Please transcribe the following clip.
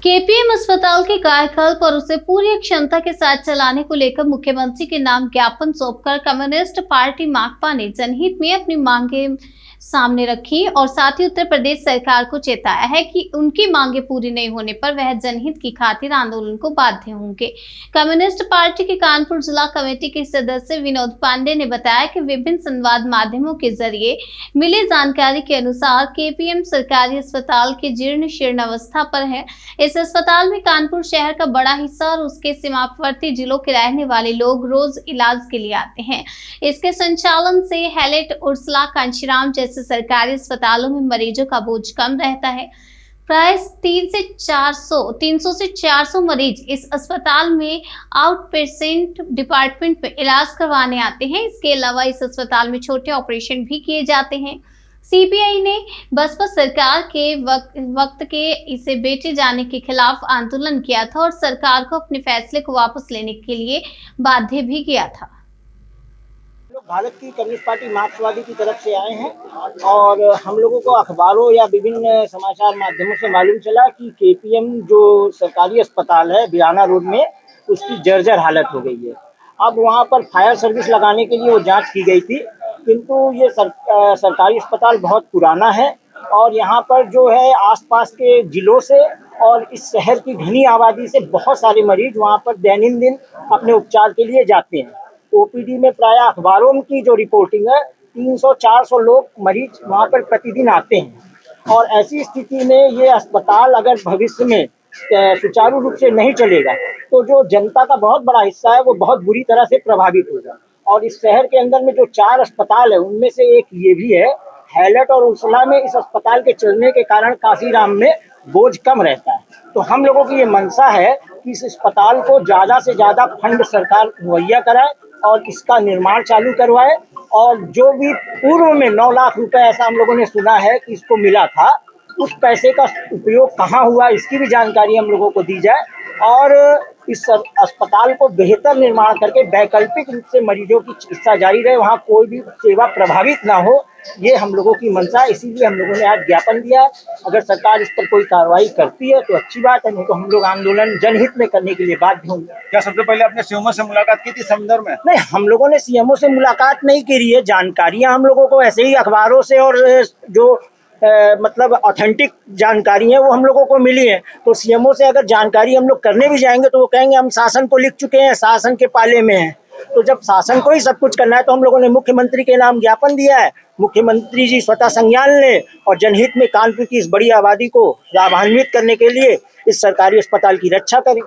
KPM अस्पताल के कायाकल्प और उसे पूरी क्षमता के साथ चलाने को लेकर मुख्यमंत्री के नाम ज्ञापन सौंपकर कम्युनिस्ट पार्टी माकपा ने जनहित में अपनी मांगे सामने रखी और साथ ही उत्तर प्रदेश सरकार को चेताया है कि उनकी मांगे पूरी नहीं होने पर वह जनहित की खातिर आंदोलन को बाध्य होंगे। कम्युनिस्ट पार्टी के कानपुर जिला कमेटी के सदस्य विनोद पांडे ने बताया कि विभिन्न संवाद माध्यमों के जरिए मिली जानकारी के अनुसार केपीएम सरकारी अस्पताल के जीर्ण शीर्ण अवस्था पर है। इस अस्पताल में कानपुर शहर का बड़ा हिस्सा और उसके सीमावर्ती जिलों के रहने वाले लोग रोज इलाज के लिए आते हैं। इसके संचालन से हैलेट, उर्सला, कांचीराम जैसे सरकारी अस्पतालों में मरीजों का बोझ कम रहता है। प्राय 300 से 400 मरीज इस अस्पताल में आउट पेशेंट डिपार्टमेंट में इलाज करवाने आते हैं। इसके अलावा इस अस्पताल में छोटे ऑपरेशन भी किए जाते हैं। सीपीआई ने बसपा सरकार के वक्त के इसे बेचे जाने के खिलाफ आंदोलन किया था और सरकार को अपने फैसले को वापस लेने के लिए बाध्य भी किया था। भारत की कम्युनिस्ट पार्टी मार्क्सवादी की तरफ से आए हैं और हम लोगों को अखबारों या विभिन्न समाचार माध्यमों से मालूम चला कि केपीएम जो सरकारी अस्पताल है बिराना रोड में, उसकी जर्जर हालत हो गई है। अब वहां पर फायर सर्विस लगाने के लिए वो जांच की गई थी, किंतु ये सरकारी अस्पताल बहुत पुराना है और यहाँ पर जो है आसपास के जिलों से और इस शहर की घनी आबादी से बहुत सारे मरीज वहाँ पर दैनंदिन अपने उपचार के लिए जाते हैं। ओपीडी में प्राय अखबारों की जो रिपोर्टिंग है 300-400 लोग मरीज वहाँ पर प्रतिदिन आते हैं और ऐसी स्थिति में ये अस्पताल अगर भविष्य में सुचारू रूप से नहीं चलेगा तो जो जनता का बहुत बड़ा हिस्सा है वो बहुत बुरी तरह से प्रभावित होगा। और इस शहर के अंदर में जो 4 अस्पताल है उनमें से एक ये भी है। हैलेट और उर्सला में इस अस्पताल के चलने के कारण कांशीराम में बोझ कम रहता है। तो हम लोगों की ये मंशा है कि इस अस्पताल को ज़्यादा से ज़्यादा फंड सरकार मुहैया कराए और इसका निर्माण चालू करवाए और जो भी पूर्व में 9 लाख रुपए ऐसा हम लोगों ने सुना है कि इसको मिला था, उस पैसे का उपयोग कहाँ हुआ इसकी भी जानकारी हम लोगों को दी जाए और इस अस्पताल को बेहतर निर्माण करके वैकल्पिक रूप से मरीजों की चिकित्सा जारी रहे, वहाँ कोई भी सेवा प्रभावित ना हो, ये हम लोगों की मंशा है। इसीलिए हम लोगों ने आज ज्ञापन दिया। अगर सरकार इस पर कोई कार्रवाई करती है तो अच्छी बात है, नहीं तो हम लोग आंदोलन जनहित में करने के लिए बाध्य होंगे। क्या सबसे पहले आपने सीएमओ से मुलाकात की थी संदर्भ में? नहीं, हम लोगों ने सीएमओ से मुलाकात नहीं की है। जानकारियां हम लोगों को ऐसे ही अखबारों से और जो मतलब ऑथेंटिक जानकारी है वो हम लोगों को मिली है। तो सीएमओ से अगर जानकारी हम लोग करने भी जाएंगे तो वो कहेंगे हम शासन को लिख चुके हैं, शासन के पाले में हैं। तो जब शासन को ही सब कुछ करना है तो हम लोगों ने मुख्यमंत्री के नाम ज्ञापन दिया है। मुख्यमंत्री जी स्वतः संज्ञान लें और जनहित में कानपुर की इस बड़ी आबादी को लाभान्वित करने के लिए इस सरकारी अस्पताल की रक्षा करें।